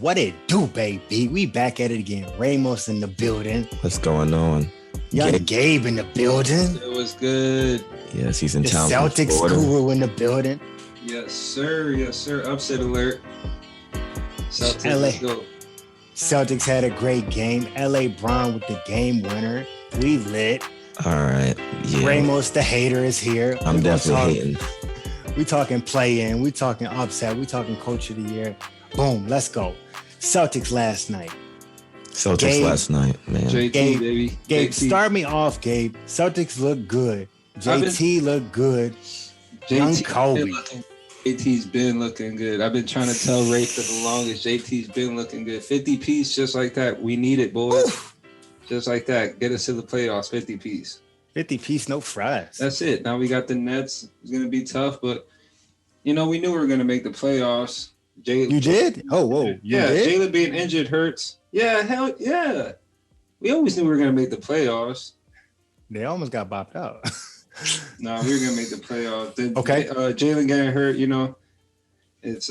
What it do, baby? We back at it again. Ramos in the building. What's going on? Young Gabe in the building. It was good. Yes, he's in The town. Celtics guru in the building. Yes, sir. Yes, sir. Upset alert. Celtics, LA. let's go. Celtics had a great game. LA Brown with the game winner. We lit. All right. Yeah. Ramos the hater is here. I'm definitely hating. We talking play-in. We talking upset. We talking coach of the year. Boom. Let's go. Celtics last night. Celtics last night, man. JT, Gabe, baby. Gabe, JT. start me off, Gabe. Celtics look good. JT look good. Young Kobe. JT's been looking good. I've been trying to tell Ray for the longest. JT's been looking good. 50 piece, just like that. We need it, boys. Oof. Just like that. Get us to the playoffs. 50 piece. 50 piece, no fries. That's it. Now we got the Nets. It's going to be tough, but, we knew we were going to make the playoffs. You did? Oh, whoa. You did? Jalen being injured hurts. Yeah, hell yeah. We always knew we were going to make the playoffs. They almost got bopped out. No, we were going to make the playoffs. Okay. Jalen getting hurt, it's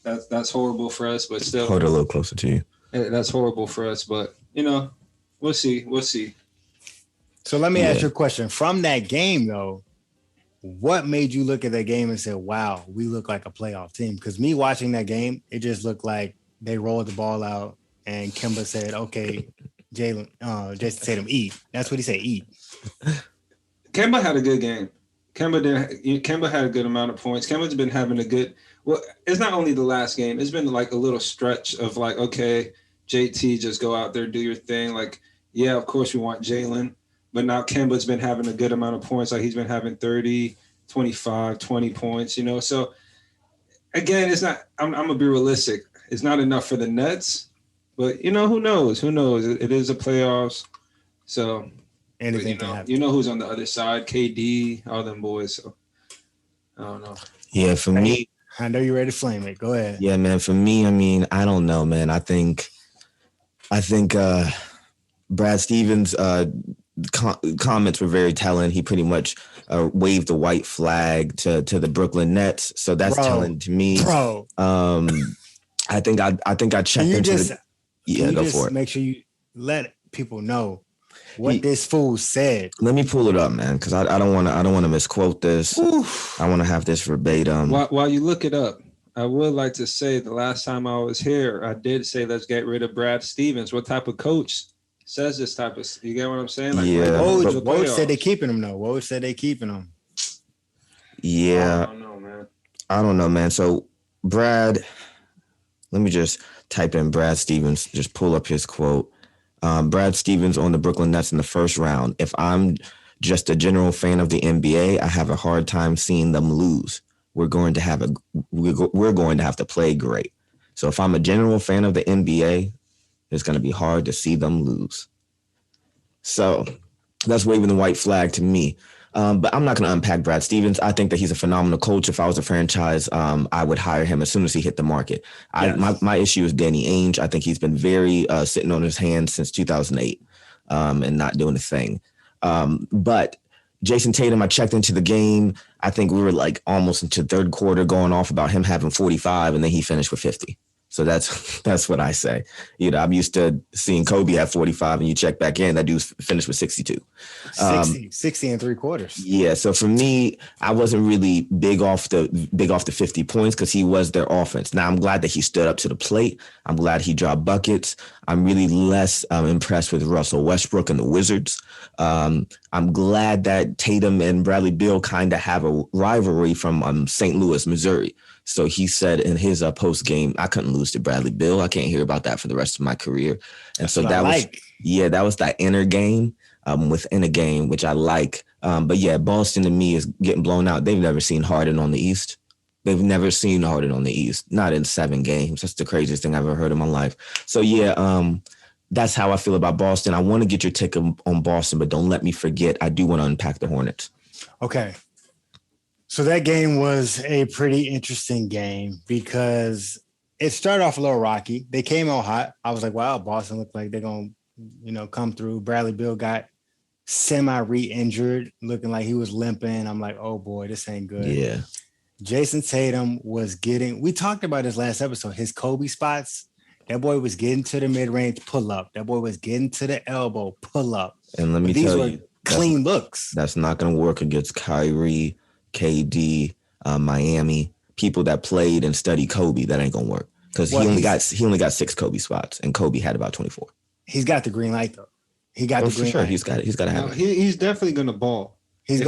that's horrible for us, but still. Hold it a little closer to you. That's horrible for us, but, we'll see. We'll see. So let me ask you a question. From that game, though, what made you look at that game and say, wow, we look like a playoff team? Because me watching that game, it just looked like they rolled the ball out and Kemba said, okay, Jason Tatum, eat. That's what he said, eat. Kemba had a good game. Kemba had a good amount of points. Kemba's been having it's not only the last game. It's been like a little stretch of like, okay, JT, just go out there, do your thing. Like, yeah, of course we want Jalen. But now Kemba's been having a good amount of points. Like he's been having 30, 25, 20 points, So, again, it's not – I'm going to be realistic. It's not enough for the Nets. But, who knows? Who knows? It is a playoffs. So, anything can happen. You know who's on the other side, KD, all them boys. So, I don't know. Yeah, for me – I know you're ready to flame it. Go ahead. Yeah, man. For me, I don't know, man. I think Brad Stevens' comments were very telling. He pretty much waved the white flag to the Brooklyn Nets, so that's telling to me. Bro, I think I checked into go for it. Make sure you let people know what this fool said. Let me pull it up, man, because I don't want to misquote this. Oof. I want to have this verbatim. While you look it up, I would like to say the last time I was here, I did say let's get rid of Brad Stevens. What type of coach says this type of? You get what I'm saying? Like, yeah. Woj said they keeping him though. Woj said they keeping him. Yeah. I don't know, man. So Brad, let me just type in Brad Stevens. Just pull up his quote. Brad Stevens on the Brooklyn Nets in the first round. If I'm just a general fan of the NBA, I have a hard time seeing them lose. We're going to have to play great. So if I'm a general fan of the NBA, it's going to be hard to see them lose. So that's waving the white flag to me. But I'm not going to unpack Brad Stevens. I think that he's a phenomenal coach. If I was a franchise, I would hire him as soon as he hit the market. Yes. My issue is Danny Ainge. I think he's been very sitting on his hands since 2008 and not doing a thing. But Jason Tatum, I checked into the game. I think we were like almost into third quarter going off about him having 45, and then he finished with 50. So that's what I say. I'm used to seeing Kobe at 45 and you check back in, that dude's finished with 62. 60 and 3/4. Yeah. So for me, I wasn't really big off the 50 points because he was their offense. Now I'm glad that he stood up to the plate. I'm glad he dropped buckets. I'm really less impressed with Russell Westbrook and the Wizards. I'm glad that Tatum and Bradley Beal kind of have a rivalry from St. Louis, Missouri. So he said in his post game, I couldn't lose to Bradley Beal. I can't hear about that for the rest of my career. And so that was that inner game within a game, which I like. But yeah, Boston to me is getting blown out. They've never seen Harden on the East. They've never seen Harden on the East, not in 7 games. That's the craziest thing I've ever heard in my life. So yeah, that's how I feel about Boston. I want to get your take on Boston, but don't let me forget, I do want to unpack the Hornets. Okay. So that game was a pretty interesting game because it started off a little rocky. They came out hot. I was like, wow, Boston looked like they're going to, come through. Bradley Beal got semi-re-injured, looking like he was limping. I'm like, oh, boy, this ain't good. Yeah. Jason Tatum was we talked about this last episode, his Kobe spots. That boy was getting to the mid-range, pull up. That boy was getting to the elbow, pull up. And let me These tell were you, clean looks. That's not going to work against Kyrie, KD, Miami, people that played and studied Kobe. That ain't going to work because he only got 6 Kobe spots, and Kobe had about 24. He's got the green light though. He got the green sure. light. He's got to have it. He's definitely going to ball. I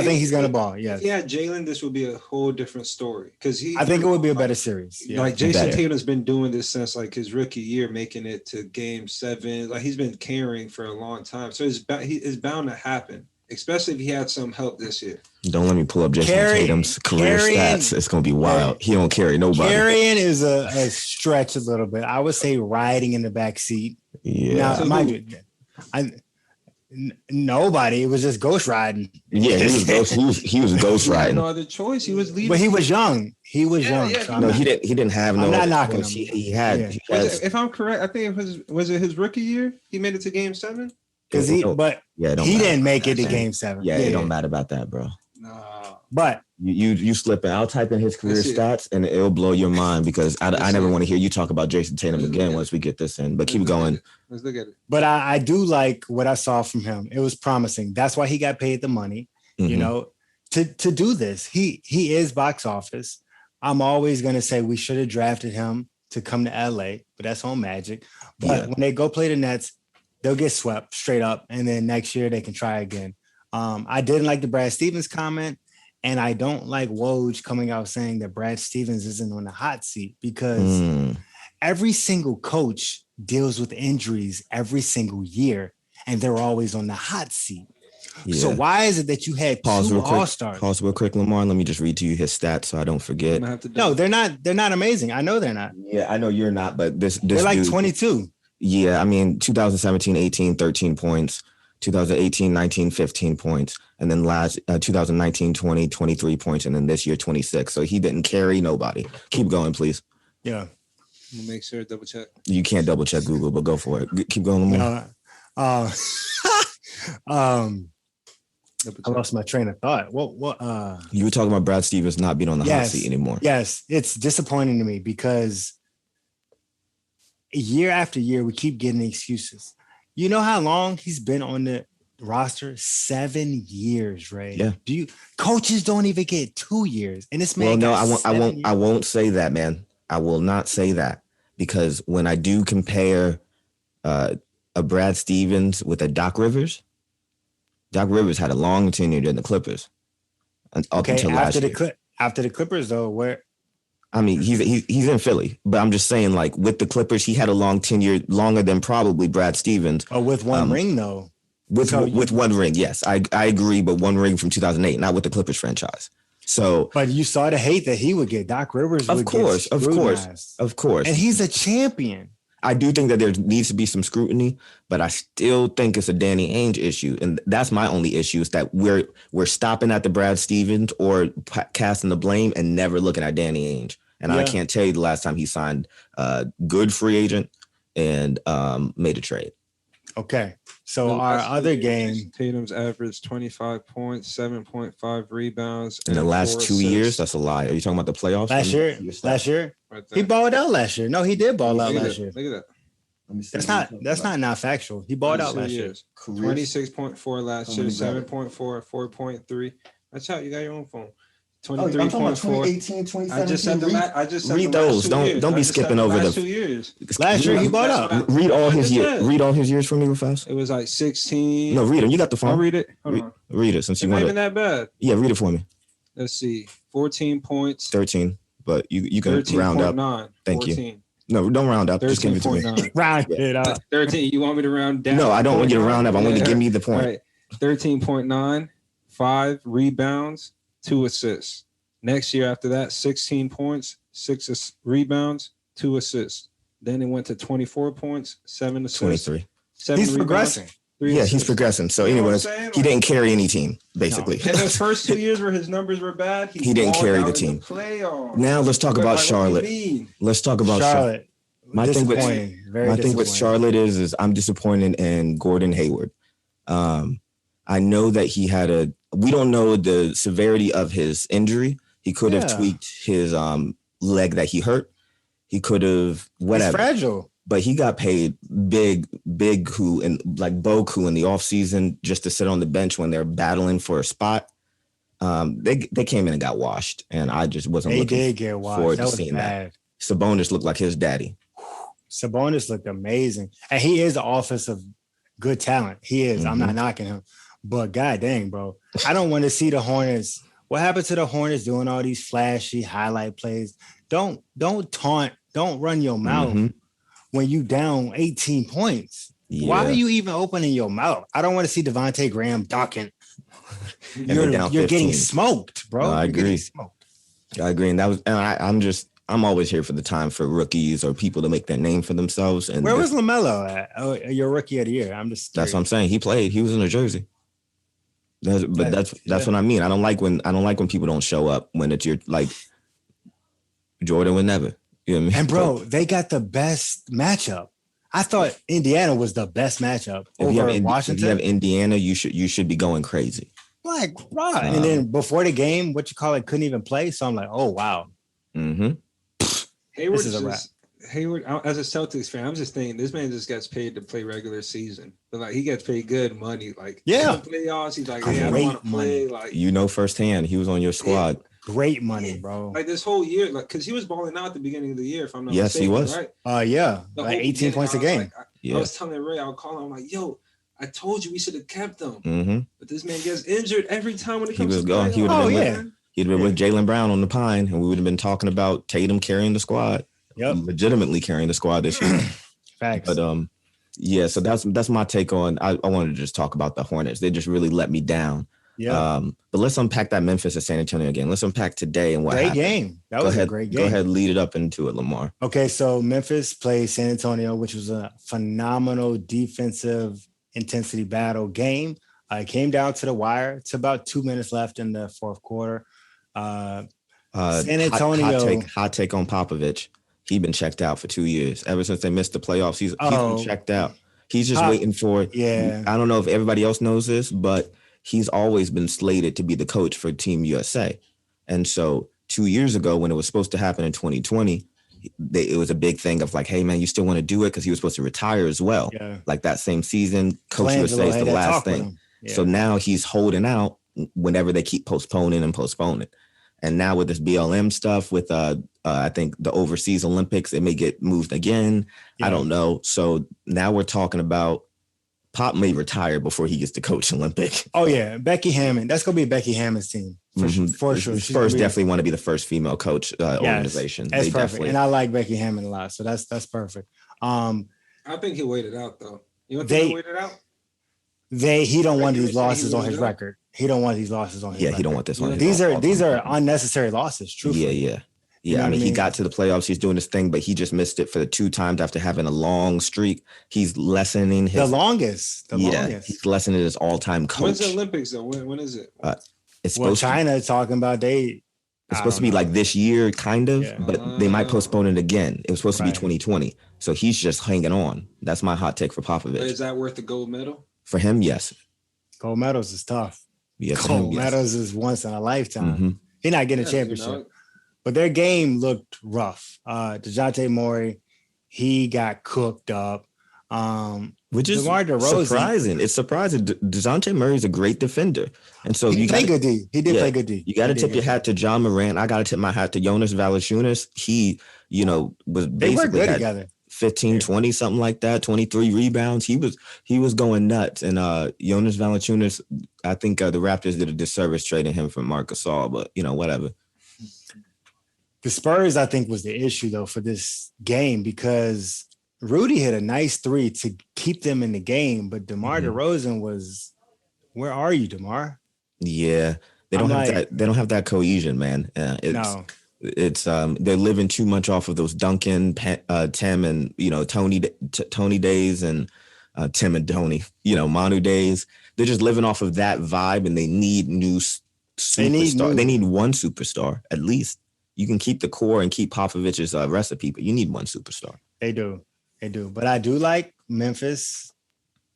think he's going to ball. Yes. If he had Jalen, this would be a whole different story. Because I think it would be a better series. Yeah. Like Jason Tatum's been doing this since like his rookie year, making it to Game 7. Like he's been carrying for a long time, so it's bound to happen. Especially if he had some help this year. Don't let me pull up Jason Tatum's career stats. It's going to be wild. He don't carry nobody. Carrying is a stretch a little bit. I would say riding in the back seat. Yeah. Now, mind you, nobody. It was just ghost riding. Yeah, he was ghost riding. No other choice. He was leading. But he was young. He was young. Yeah. So no, he didn't have no. I'm not knocking him. He had. Yeah. If I'm correct, I think was it his rookie year? He made it to Game 7. Because he didn't make it to Game 7. Yeah, it don't matter about that, bro. No. But you slipping. I'll type in his career stats and it'll blow your mind because I never want to hear you talk about Jason Tatum again once we get this in. But keep going. Let's look at it. But I do like what I saw from him. It was promising. That's why he got paid the money, you know, to do this. He is box office. I'm always going to say we should have drafted him to come to LA, but that's on Magic. But when they go play the Nets, they'll get swept straight up. And then next year they can try again. I didn't like the Brad Stevens comment. And I don't like Woj coming out saying that Brad Stevens isn't on the hot seat because every single coach deals with injuries every single year, and they're always on the hot seat. Yeah. So why is it that you had two All-Stars? Pause real quick, Lamar. Let me just read to you his stats so I don't forget. No, they're not. They're not amazing. I know they're not. Yeah, I know you're not, but they're like 22. Yeah, I mean, 2017-18, 13 points. 2018-19, 15 points. And then 2019-20, 23 points. And then this year, 26. So he didn't carry nobody. Keep going, please. Yeah. We'll make sure to double check. You can't double check Google, but go for it. Keep going. I lost my train of thought. What? You were talking about Brad Stevens not being on the hot seat anymore. Yes, it's disappointing to me because year after year we keep getting excuses. You know how long he's been on the roster? 7 years, Ray. Yeah. Coaches don't even get 2 years, and this man. Well, no, I won't say that, man. I will not say that because when I do compare a Brad Stevens with a Doc Rivers had a long tenure in the Clippers. Up until last year. After the Clippers, though, where? I mean, he's in Philly, but I'm just saying, like with the Clippers, he had a long tenure, longer than probably Brad Stevens. Oh, with one ring though. With one ring, yes, I agree, but one ring from 2008, not with the Clippers franchise. So, but you saw the hate that he would get. Doc Rivers, of course, and he's a champion. I do think that there needs to be some scrutiny, but I still think it's a Danny Ainge issue. And that's my only issue is that we're stopping at the Brad Stevens or casting the blame and never looking at Danny Ainge. And I can't tell you the last time he signed a good free agent and made a trade. Okay. So our other game. Tatum's averaged 25 points, 7.5 rebounds. In the last 2 years? That's a lie. Are you talking about the playoffs? Last year? Right, he balled out last year. No, he did ball out last year. Look at that. That's not factual. He balled out last year. 26.4 last year, 7.4, 4.3. That's how you got your own phone. 23.4. 2018, 2017. I just read those. Don't be skipping over the 2 years. Last year he bought out. Read all his years. Read all his years for me real fast. It was like 16. No, read them. You got the phone. I'll read it. Hold on. Read it since you want it. Not even that bad. Yeah, read it for me. Let's see. 14 points. 13. But you can round up. 9. Thank 14. you. No, don't round up. Just give it to me. Round it up. 13. You want me to round down? No, I don't want you to round up. I want you to give me the point. Right. 13.9, 5 rebounds, 2 assists. Next year after that, 16 points, 6 rebounds, 2 assists. Then it went to 24 points, 7 assists. 23. 7 he's rebounds, progressing. Yeah, he's progressing. So anyways, he didn't carry any team, basically. In those first 2 years where his numbers were bad, he didn't carry the team. Now let's talk about Charlotte. Let's talk about Charlotte. My thing with Charlotte is I'm disappointed in Gordon Hayward. I know that we don't know the severity of his injury. He could have tweaked his leg that he hurt. He could have whatever. He's fragile. But he got paid big who and like Boku in the offseason just to sit on the bench when they're battling for a spot. They came in and got washed, and I just wasn't looking forward to seeing that. Sabonis looked like his daddy. Sabonis looked amazing, and he is an offensive good talent. He is. I'm not knocking him, but god dang, bro, I don't want to see the Hornets. What happened to the Hornets doing all these flashy highlight plays? Don't taunt. Don't run your mouth when you down 18 points. Yeah. Why are you even opening your mouth? I don't want to see Devontae Graham ducking. You're getting smoked, bro. No, I agree. I agree, and I'm always here for the time for rookies or people to make their name for themselves. And where was LaMelo at? Oh, your rookie of the year. I'm just. That's what I'm saying. He played. He was in a jersey. That's what I mean. I don't like when people don't show up when it's your like Jordan would never. You know what I mean? And bro, they got the best matchup. I thought Indiana was the best matchup over Washington. If you have Indiana, you should be going crazy. Like, right. And then before the game, couldn't even play. So I'm like, oh wow. Hayward, as a Celtics fan, I'm just thinking this man just gets paid to play regular season, but like he gets paid good money. Like in the playoffs, he's like, I don't want to play. Like firsthand, he was on your squad. Great money, bro. Like this whole year, like because he was balling out at the beginning of the year, if I'm not mistaken. He was. Right? Like 18 points a game. I was telling Ray, I'll call him. I'm like, yo, I told you we should have kept him. But this man gets injured every time when it comes to going. He'd have been with Jaylen Brown on the Pine, and we would have been talking about Tatum carrying the squad. Yep. Legitimately carrying the squad this year. Facts. But so that's my take on. I wanted to just talk about the Hornets. They just really let me down. Yeah. But let's unpack that Memphis and San Antonio game. Let's unpack today and what happened. Great game. That was a great game. Go ahead, lead it up into it, Lamar. Okay, so Memphis played San Antonio, which was a phenomenal defensive intensity battle game. It came down to the wire. It's about 2 minutes left in the fourth quarter. San Antonio. Hot take on Popovich. He's been checked out for 2 years. Ever since they missed the playoffs, he's been checked out. He's just waiting for it. Yeah. I don't know if everybody else knows this, but he's always been slated to be the coach for Team USA. And so 2 years ago, when it was supposed to happen in 2020, it was a big thing of like, hey, man, you still want to do it? Because he was supposed to retire as well. Yeah. Like that same season, Coach USA is the last thing. Yeah. So now he's holding out whenever they keep postponing. And now with this BLM stuff, with I think the overseas Olympics, it may get moved again. Yeah. I don't know. So now we're talking about Pop may retire before he gets to coach Olympic. Oh yeah, Becky Hammond. That's gonna be Becky Hammond's team for sure. Spurs definitely want to be the first female coach organization. That's perfect, and I like Becky Hammond a lot, so that's perfect. I think he'll wait it out though. You don't think he'll wait it out? He don't want these losses on his record. He don't want these losses on his record. He don't want this on his record. These are unnecessary losses, truthfully. Yeah. Yeah, I mean, he got to the playoffs. He's doing his thing, but he just missed it for the 2 times after having a long streak. He's lessening his... The longest. He's lessening his all-time coach. When's the Olympics, though? When is it? It's supposed China talking about It's supposed to be like this year, kind of, but they might postpone it again. It was supposed to be 2020. So he's just hanging on. That's my hot take for Popovich. But is that worth the gold medal? For him, yes. Gold medals is tough. Yes, gold medals is once in a lifetime. He's not getting a championship. But their game looked rough. DeJounte Murray, he got cooked up. Which is surprising. It's surprising. DeJounte Murray's a great defender. And so he played good D. He did play good D. You got to tip your hat to John Morant. I got to tip my hat to Jonas Valanciunas. He, was basically good together. 15, 20, something like that, 23 rebounds. He was going nuts. And Jonas Valanciunas, I think the Raptors did a disservice trading him for Marc Gasol, but, whatever. The Spurs, I think, was the issue, though, for this game because Rudy hit a nice 3 to keep them in the game, but DeMar DeRozan was, where are you, DeMar? Yeah, they don't have that cohesion, man. It's they're living too much off of those Duncan, Tim, and Tony days and Tim and Tony, Manu days. They're just living off of that vibe, and they need new superstar. They need one superstar at least. You can keep the core and keep Popovich's recipe, but you need one superstar. They do. But I do like Memphis.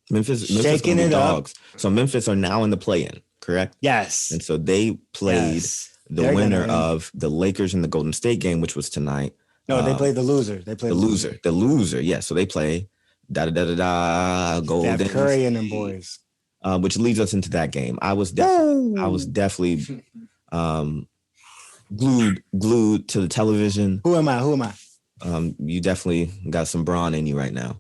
Memphis shaking it up. So Memphis are now in the play-in, correct? Yes. And so they played the winner of the Lakers and the Golden State game, which was tonight. No, they played the loser. They played the loser. Yeah, so they play Golden Steph Curry and them boys. Which leads us into that game. I was definitely glued to the television. Who am I? You definitely got some brawn in you right now.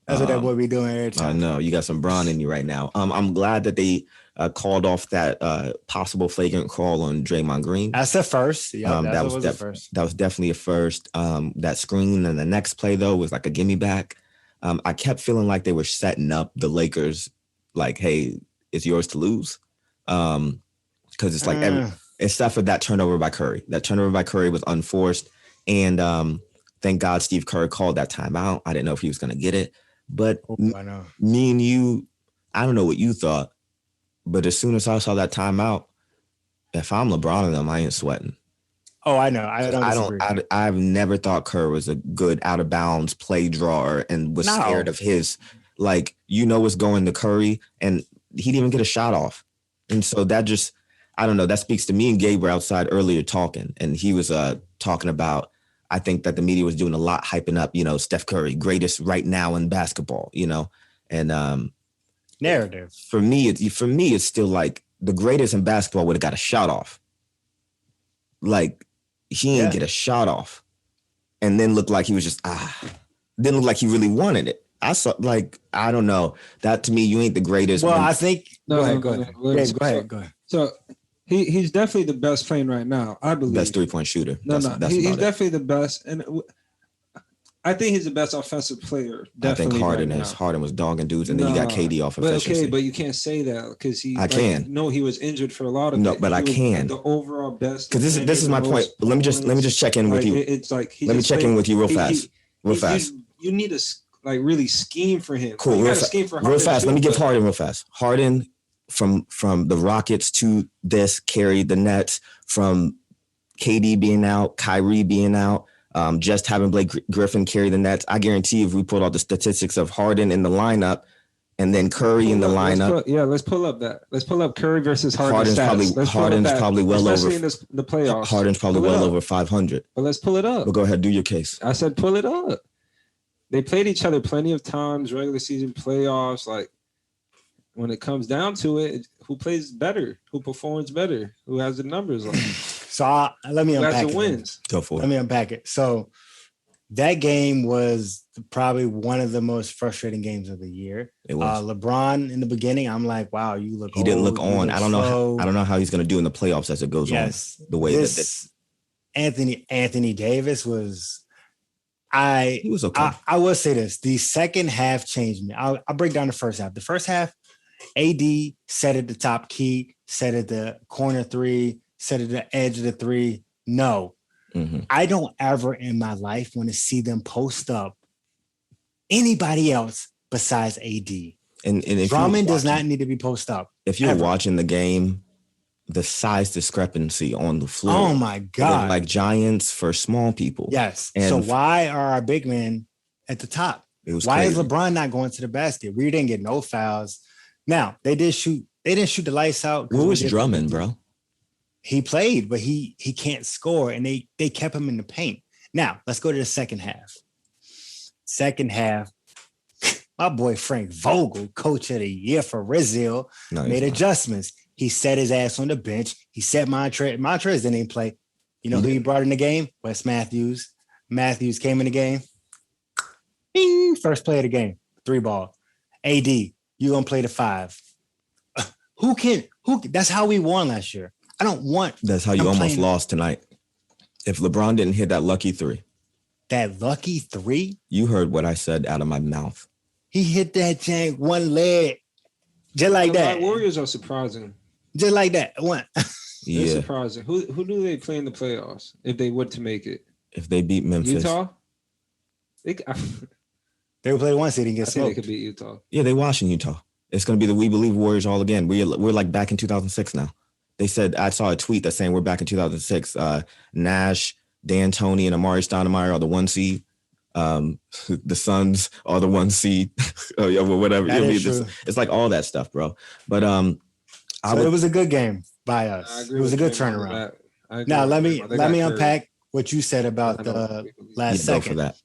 That's what that boy be doing every time. I know you got some brawn in you right now. I'm glad that they called off that possible flagrant call on Draymond Green. That's the first. Yeah, that was the first. That was definitely a first. That screen and the next play though was like a gimme back. I kept feeling like they were setting up the Lakers, like, hey, it's yours to lose, because it's like except for that turnover by Curry. That turnover by Curry was unforced, and thank God Steve Kerr called that timeout. I didn't know if he was going to get it. But me and you, I don't know what you thought, but as soon as I saw that timeout, if I'm LeBron and them, I ain't sweating. Oh, I know. I've never thought Kerr was a good out of bounds play drawer and was scared of his, like, what's going to Curry, and he didn't even get a shot off. And so that just, I don't know, that speaks to me and Gabe were outside earlier talking, and he was talking about, I think that the media was doing a lot, hyping up, Steph Curry, greatest right now in basketball, and narrative. For me, it's still like the greatest in basketball would have got a shot off. Like he didn't get a shot off, and then looked like he was just didn't look like he really wanted it. I saw, like, I don't know, that to me, you ain't the greatest. Well, I think go ahead. So. He's definitely the best playing right now, I believe. Best 3-point shooter. He's definitely the best, and I think he's the best offensive player. Definitely I think Harden right is. Harden was dogging dudes, and then you got KD off efficiency. But you can't say that because he. I can. No, he was injured for a lot of. No, but I can. The overall best. Because this is my point. Let me just check in with you. It's like let me check in with you real fast. You need to really scheme for him. Cool. Real fast. Let me give Harden real fast. Harden. From the Rockets to this carried the Nets, from KD being out, Kyrie being out, just having Blake Griffin carry the Nets. I guarantee if we pulled all the statistics of Harden in the lineup and then Curry in the lineup. Let's pull up that. Let's pull up Curry versus Harden. Harden's probably well especially over in the playoffs. Harden's probably well over 500. But let's pull it up. But go ahead, do your case. I said pull it up. They played each other plenty of times, regular season, playoffs, like. When it comes down to it, who plays better, who performs better, who has the numbers on. So let me unpack it. Wins. Go for it. Let me unpack it. So that game was probably one of the most frustrating games of the year. It was. LeBron in the beginning, I'm like, wow, you look. He didn't look on. I don't know how he's going to do in the playoffs as it goes on. The way that Anthony Davis was. He was okay. I will say this: the second half changed me. I'll break down the first half. The first half. AD set at the top key, set at the corner three, set at the edge of the three. No, I don't ever in my life want to see them post up anybody else besides AD. And if Drummond does not need to be post up. If you're watching the game, the size discrepancy on the floor. Oh my God. Like giants for small people. Yes. And so why are our big men at the top? Why is LeBron not going to the basket? We didn't get no fouls. Now they didn't shoot the lights out. Where was Drummond, bro? He played, but he can't score, and they kept him in the paint. Now let's go to the second half. Second half, my boy Frank Vogel, coach of the year for Rizzo, made adjustments. He set his ass on the bench. He set Montrez. Montrez didn't even play. You know who he brought in the game? Wes Matthews. Matthews came in the game. Bing, first play of the game. 3-ball. AD. You're going to play the 5. Who? That's how we won last year. I don't want. That's how you almost lost tonight. If LeBron didn't hit that lucky 3. That lucky 3? You heard what I said out of my mouth. He hit that jank one leg. Just like that. Warriors are surprising. Just like that. One. They're surprising. Who do they play in the playoffs if they were to make it? If they beat Memphis. Utah? They would play 1 seed and get smoked. They could beat Utah. Yeah, they washing Utah. It's going to be the We Believe Warriors all again. We're like back in 2006 now. They said, I saw a tweet that's saying we're back in 2006. Nash, D'Antoni, and Amari Stoudemire are the 1 seed. The Suns are the 1 seed. Whatever. It's like all that stuff, bro. But it was a good game by us. It was a good turnaround. Now let me unpack what you said about the last Go for second. that.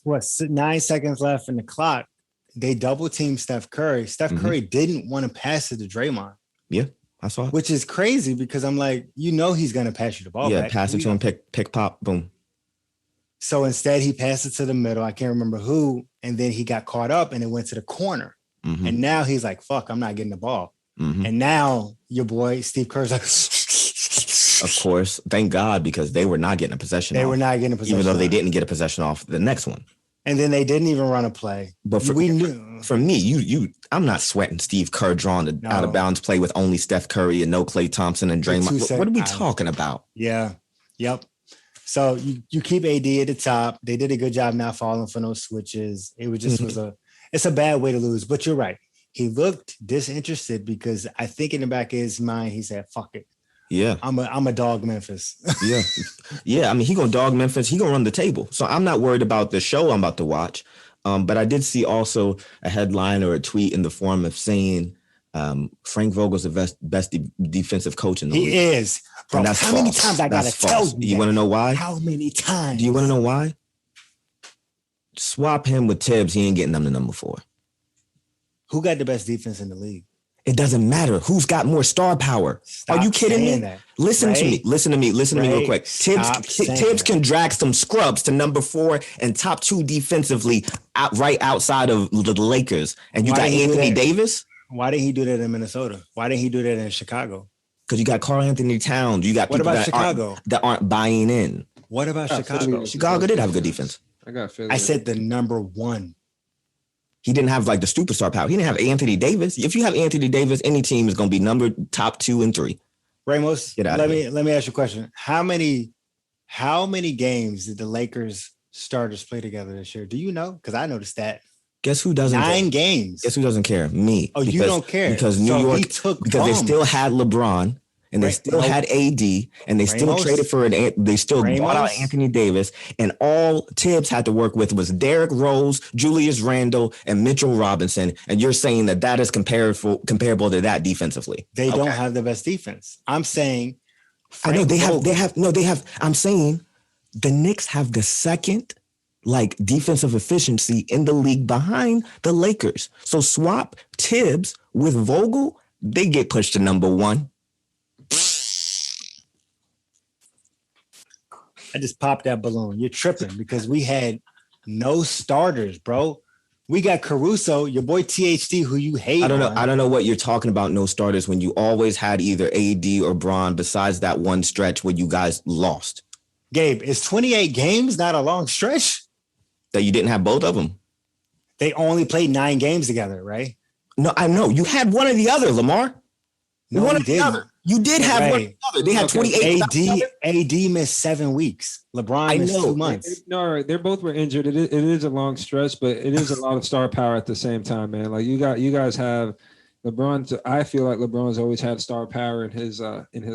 What, 9 seconds left in the clock? They double teamed Steph Curry. Steph Curry didn't want to pass it to Draymond. Yeah, I saw it. Which is crazy because I'm like, he's going to pass you the ball back. Pass it to him, pick, pop, boom. So instead, he passed it to the middle. I can't remember who. And then he got caught up and it went to the corner. And now he's like, fuck, I'm not getting the ball. And now your boy, Steve Kerr's like, of course. Thank God, because they were not getting a possession They off. were not getting a possession Even though they off. didn't get a possession off the next one. And then they didn't even run a play. But we knew. For me, I'm not sweating Steve Kerr drawing the out of bounds play with only Steph Curry and no Klay Thompson and Draymond. What are we talking about? Yeah. Yep. So you keep AD at the top. They did a good job not falling for no switches. It was just it's a bad way to lose. But you're right. He looked disinterested because I think in the back of his mind he said, "Fuck it." Yeah, I'm a dog Memphis. yeah. I mean, he gonna dog Memphis. He gonna run the table. So I'm not worried about the show I'm about to watch. But I did see also a headline or a tweet in the form of saying Frank Vogel's the best defensive coach in the league. He is. Bro, and that's how false. many times I gotta tell you? You want to know why? How many times? Do you want to know why? Swap him with Tibbs. He ain't getting them to number 4. Who got the best defense in the league? It doesn't matter who's got more star power. Are you kidding me? That. Listen to me real quick. Tibbs can drag some scrubs to number 4 and top 2 defensively right outside of the Lakers. And you got Anthony Davis. Why didn't he do that in Minnesota? Why didn't he do that in Chicago? Because you got Karl Anthony Towns. You got what people about Chicago that aren't buying in. What about Chicago? Chicago did have a good defense. I said the number 1. He didn't have like the superstar power. He didn't have Anthony Davis. If you have Anthony Davis, any team is going to be top 2 and 3. Ramos, let me ask you a question. How many games did the Lakers starters play together this year? Do you know? Because I know the stat. Guess who doesn't? 9 games. Guess who doesn't care? Me. Oh, you don't care because New York. Because they still had LeBron. And they still had AD, and they still traded for they still bought out Anthony Davis, and all Tibbs had to work with was Derrick Rose, Julius Randle, and Mitchell Robinson. And you're saying that is comparable to that defensively. They don't have the best defense. I'm saying I know they have. I'm saying the Knicks have the second defensive efficiency in the league behind the Lakers. So swap Tibbs with Vogel, they get pushed to number 1. I just popped that balloon. You're tripping because we had no starters, bro. We got Caruso, your boy THT, who you hate. I don't know what you're talking about. No starters when you always had either AD or Bron. Besides that one stretch where you guys lost. Gabe, is 28 games not a long stretch? That you didn't have both of them. They only played 9 games together, right? No, I know you had one or the other, Lamar. No, one or the other. You did have one or the other. They had 28. AD missed 7 weeks. LeBron missed 2 months. No, they both were injured. It is a long stretch, but it is a lot of star power at the same time, man. Like you guys have LeBron. I feel like LeBron's always had star power in his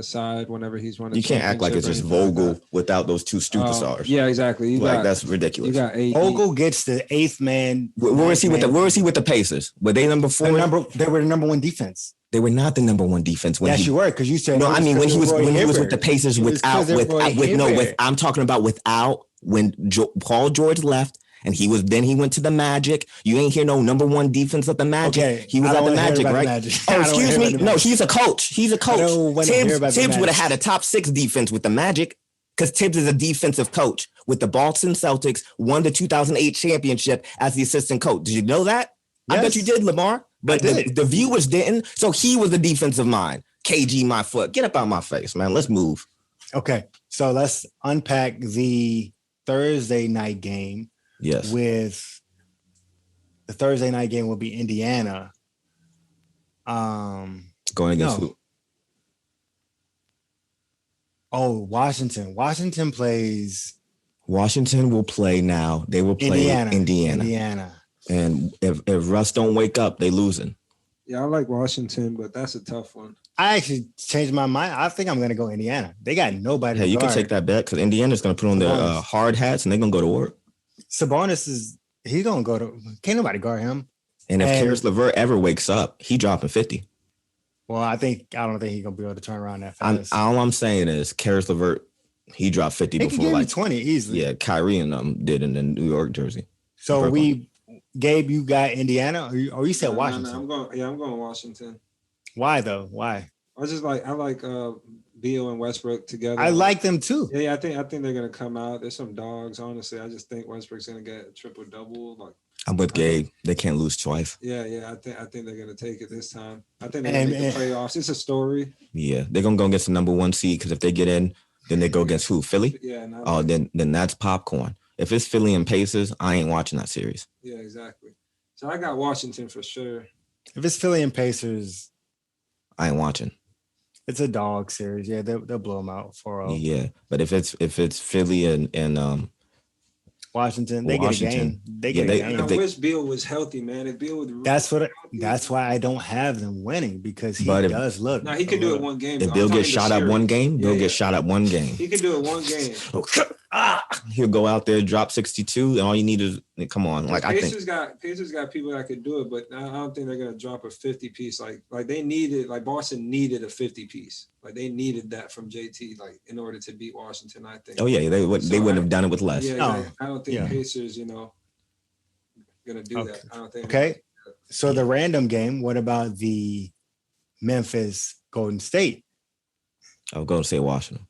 side whenever he's won. You can't act like it's just Vogel without those 2 superstars. Yeah, exactly. That's ridiculous. You got AD. Vogel gets the 8th man. Where is he with the Pacers? Were they number 4? They were the number 1 defense. They were not the number 1 defense when you were, because you said no. I mean when he was with the Pacers I'm talking about without when Paul George left and he went to the Magic. You ain't hear no number 1 defense at the Magic. Okay, he was at the Magic, right? Oh, excuse me. No, he's a coach. Tibbs would have had a top 6 defense with the Magic because Tibbs is a defensive coach with the Boston Celtics. Won the 2008 championship as the assistant coach. Did you know that? Yes. I bet you did, Lamar. But the viewers didn't. So he was a defensive mind. KG, my foot. Get up out my face, man. Let's move. Okay. So let's unpack the Thursday night game. Yes. With the Thursday night game will be Indiana. Going against who? Oh, Washington. Washington will play now. They will play Indiana. And if Russ don't wake up, they losing. Yeah, I like Washington, but that's a tough one. I actually changed my mind. I think I'm going to go Indiana. They got nobody. Hey, you can take that bet because Indiana's going to put on their hard hats and they're going to go to work. Sabonis he's going to go to. Can't nobody guard him. And if Karis LeVert ever wakes up, he dropping 50. Well, I don't think he's gonna be able to turn around that I'm, fast. all I'm saying is, Karis LeVert, he dropped 50 He can before give you like 20 easily. yeah, Kyrie and them did in the New York jersey. So Brooklyn. Gabe, you got Indiana, or you said Washington? No, I'm going Washington. Why though? Why? I like Beal and Westbrook together. I like them too. Yeah, I think they're gonna come out. There's some dogs. Honestly, I just think Westbrook's gonna get a triple double. Like I'm with Gabe. They can't lose twice. Yeah. I think they're gonna take it this time. I think they're gonna make the playoffs. It's a story. Yeah, they're gonna go against the number 1 seed because if they get in, then they go against who? Philly. Yeah. Oh, then that's popcorn. If it's Philly and Pacers, I ain't watching that series. Yeah, exactly. So I got Washington for sure. If it's Philly and Pacers, I ain't watching. it's a dog series. Yeah, they'll blow them out 4-0. Yeah, but if it's Philly and Washington, they get a game. They get a game. I wish Beal was healthy, man. If Beal was that's why I don't have them winning because he does look. No, he could do it one game. If Bill gets shot at one game, Bill gets shot at one game. He could do it one game. He'll go out there, drop 62, and all you need is come on. Like Pacers got people that could do it, but I don't think they're gonna drop a 50 piece. Like they needed, like Boston needed a 50 piece. Like they needed that from JT, like in order to beat Washington. I think. Oh yeah, they wouldn't have done it with less. Yeah, I don't think Pacers, gonna do that. I don't think. Okay, so the random game. What about the Memphis Golden State? I was going to say Washington.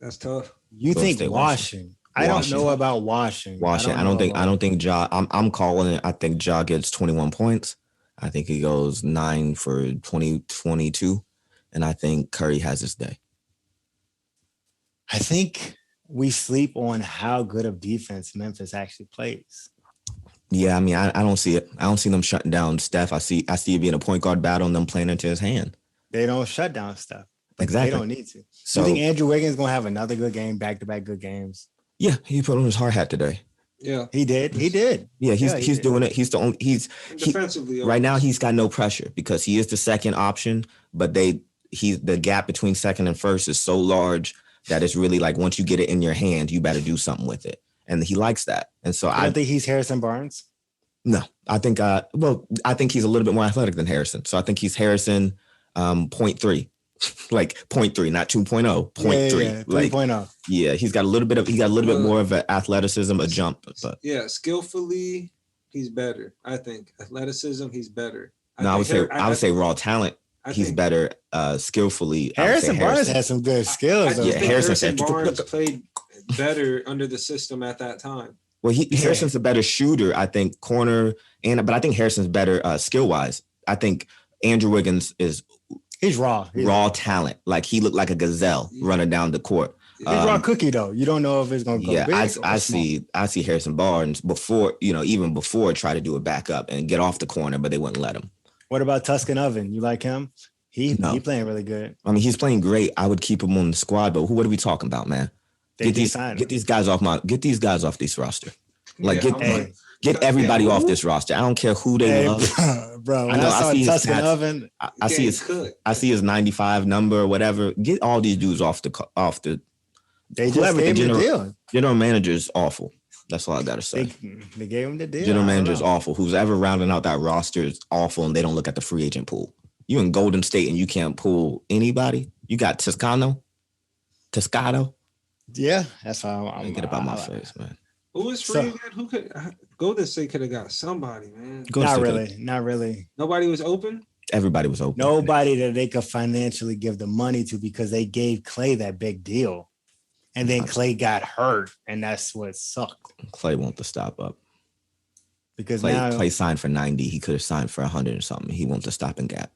That's tough. You think Washington? I don't know about Washington. I don't think Ja. I'm calling it. I think Ja gets 21 points. I think he goes 9 for 22, and I think Curry has his day. I think we sleep on how good of defense Memphis actually plays. Yeah, I mean, I don't see it. I don't see them shutting down Steph. I see it being a point guard battle and them playing into his hand. They don't shut down Steph. Exactly. They don't need to. So you think Andrew Wiggins is gonna have another good game, back-to-back good games? Yeah, he put on his hard hat today. Yeah, he did. Yeah, he's doing it. He's the only. Defensively right now. He's got no pressure because he is the second option. But the gap between second and first is so large that it's really like once you get it in your hand, you better do something with it. And he likes that. And so I think he's Harrison Barnes. No, I think. I think he's a little bit more athletic than Harrison. So I think he's Harrison 0.3. Like 0.3, not 2.0, 0.3. Yeah, like 3.0. Yeah, he's got a little bit more of an athleticism, a jump. But yeah, skillfully, he's better. I think athleticism, he's better. I would say raw talent. He's better skillfully. Harrison Barnes has some good skills. Harrison Barnes played better under the system at that time. Well, Harrison's a better shooter, I think, corner, but I think Harrison's better skill wise. I think Andrew Wiggins is. He's raw. Raw talent. Like he looked like a gazelle running down the court. He's raw cookie though. You don't know if it's gonna go big. I see Harrison Barnes before, even before try to do a backup and get off the corner, but they wouldn't let him. What about Tuscan Oven? You like him? He playing really good. I mean, he's playing great. I would keep him on the squad, but what are we talking about, man? Get these guys off this roster. Like get everybody off this roster. I don't care who they love. Bro, I see Tuscan Oven. I see his 95 number or whatever. Get all these dudes off the. They just gave him the deal. General manager is awful. That's all I gotta say. They gave him the deal. General manager is awful. Who's ever rounding out that roster is awful, and they don't look at the free agent pool. You in Golden State and you can't pull anybody. You got Toscano. Yeah, that's how I'm get about my face, man. Who was free again? Who could Golden State could have got somebody, man? Not really. Nobody was open. Everybody was open. Nobody that they could financially give the money to because they gave Clay that big deal, and then Clay got hurt, and that's what sucked. Clay won't to stop up because Clay signed for 90. He could have signed for 100 or something. He wants to stop and gap.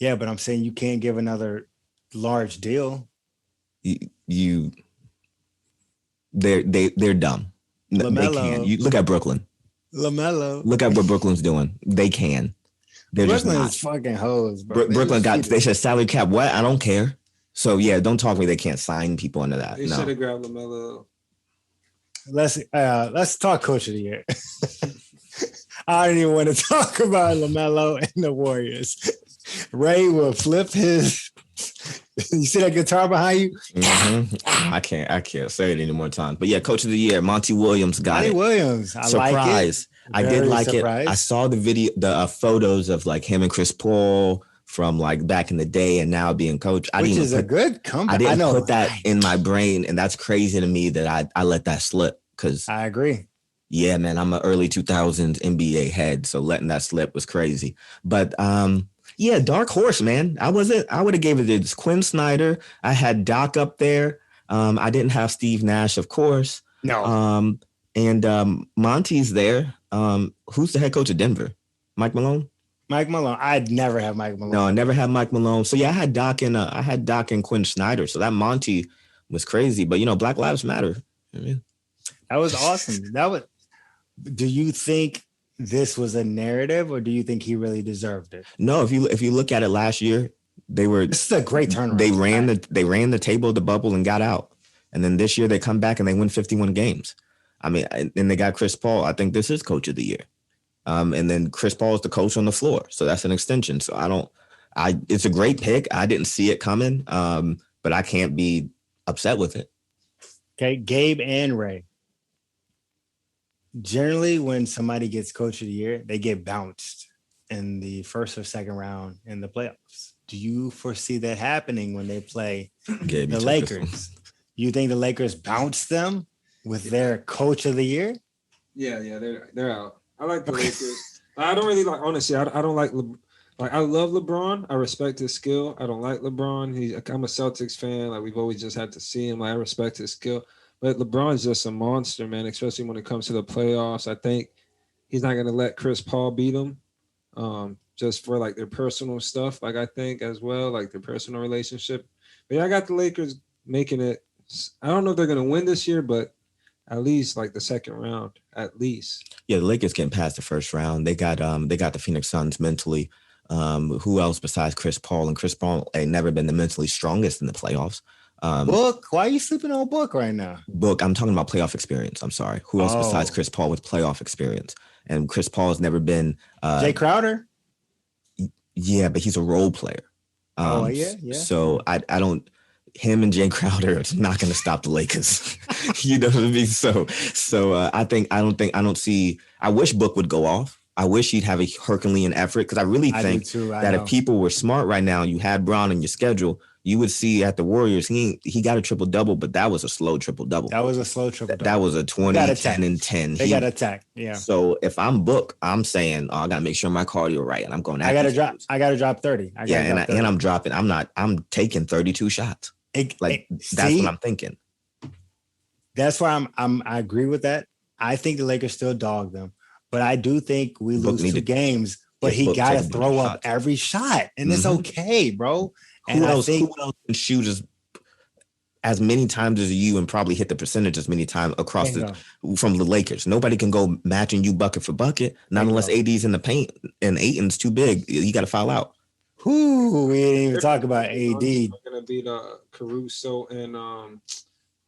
Yeah, but I'm saying you can't give another large deal. They're dumb. LaMelo. They can. You look at Brooklyn. LaMelo. Look at what Brooklyn's doing. They can. They're Brooklyn just not. Is fucking hoes, bro. Brooklyn they said salary cap. What? I don't care. So yeah, don't talk to me. They can't sign people under that. They should have grabbed LaMelo. Let's talk coach of the year. I don't even want to talk about LaMelo and the Warriors. Ray will flip his. You see that guitar behind you? Mm-hmm. I can't say it any more times. But yeah, coach of the year, Monty Williams got Monty it. Williams, I surprise. Like it. I did like surprised. It. I saw the video, the photos of like him and Chris Paul from like back in the day and now being coach. Which is a good comeback. I didn't put that in my brain, and that's crazy to me that I let that slip because I agree. Yeah, man, I'm an early 2000s NBA head, so letting that slip was crazy. But yeah, dark horse, man. I would have gave it to Quinn Snyder. I had Doc up there. I didn't have Steve Nash, of course. No. And Monty's there. Who's the head coach of Denver? Mike Malone? Mike Malone. I'd never have Mike Malone. No, I never had Mike Malone. So yeah, I had Doc and Quinn Snyder. So that Monty was crazy. But Black Lives Matter. I mean, that was awesome. Do you think this was a narrative, or do you think he really deserved it? No, if you look at it last year, this is a great turnaround. They ran the table of the bubble and got out. And then this year they come back and they win 51 games. I mean, and they got Chris Paul. I think this is coach of the year. And then Chris Paul is the coach on the floor. So that's an extension. So it's a great pick. I didn't see it coming. But I can't be upset with it. Okay. Gabe and Ray. Generally, when somebody gets coach of the year, they get bounced in the first or second round in the playoffs. Do you foresee that happening when they play the Lakers? You think the Lakers bounce them with their coach of the year? Yeah, they're out. I like the Lakers. I don't really like, honestly, I don't like I love LeBron. I respect his skill. I don't like LeBron. I'm a Celtics fan. Like, we've always just had to see him. I respect his skill. But LeBron's just a monster, man, especially when it comes to the playoffs. I think he's not going to let Chris Paul beat him just for, like, their personal stuff, like, I think as well, like their personal relationship. But, yeah, I got the Lakers making it. I don't know if they're going to win this year, but at least, like, the second round, at least. Yeah, the Lakers getting past the first round. They got the Phoenix Suns mentally. Who else besides Chris Paul? And Chris Paul ain't never been the mentally strongest in the playoffs. Book, why are you sleeping on Book right now? Book, I'm talking about playoff experience. I'm sorry. Who else besides Chris Paul with playoff experience? And Chris Paul has never been Jay Crowder. Yeah, but he's a role player. Yeah. So I don't. Him and Jay Crowder are not going to stop the Lakers. You know what I mean? So I don't see. I wish Book would go off. I wish he'd have a Herculean effort, because I really think that if people were smart right now, you had Brown in your schedule, you would see at the Warriors, he got a triple-double, but that was a slow triple-double. That was a slow triple-double. That was a 20, 10, and 10. They got attacked, yeah. So if I'm Book, I'm saying, I got to make sure my cardio right, and I'm going I got to drop 30. And I'm dropping. I'm taking 32 shots. That's what I'm thinking. That's why I agree with that. I think the Lakers still dog them. But I do think we lose 2 games, but he got to throw up every shot. And it's okay, bro. And who else can shoot as many times as you and probably hit the percentage as many times from the Lakers? Nobody can go matching you bucket for bucket, not unless AD's in the paint and Ayton's too big. You got to foul out. We didn't even talk about AD. Going to beat Caruso and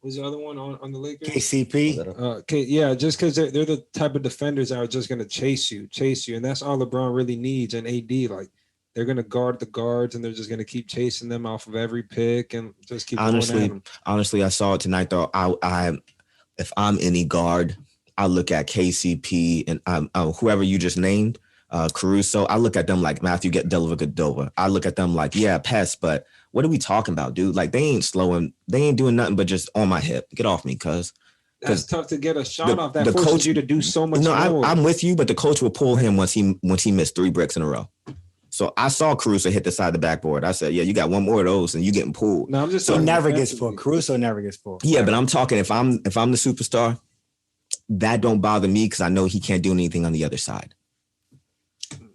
who's the other one on the Lakers? KCP. Yeah, just because they're the type of defenders that are just going to chase you, and that's all LeBron really needs. And AD, like, they're going to guard the guards, and they're just going to keep chasing them off of every pick and just keep going at them. Honestly, I saw it tonight though. If I'm any guard, I look at KCP and whoever you just named, Caruso. I look at them like Matthew Dellavedova. I look at them like, yeah, pass, but what are we talking about, dude? Like, they ain't slowing. They ain't doing nothing but just on my hip. Get off me, cuz. That's tough to get a shot off. That forces you to do so much more. I'm with you, but the coach will pull him once he missed 3 bricks in a row. So I saw Caruso hit the side of the backboard. I said, yeah, you got one more of those and you getting pulled. No, I'm just so never gets pulled. Caruso never gets pulled. Yeah, but I'm talking if I'm the superstar, that don't bother me because I know he can't do anything on the other side.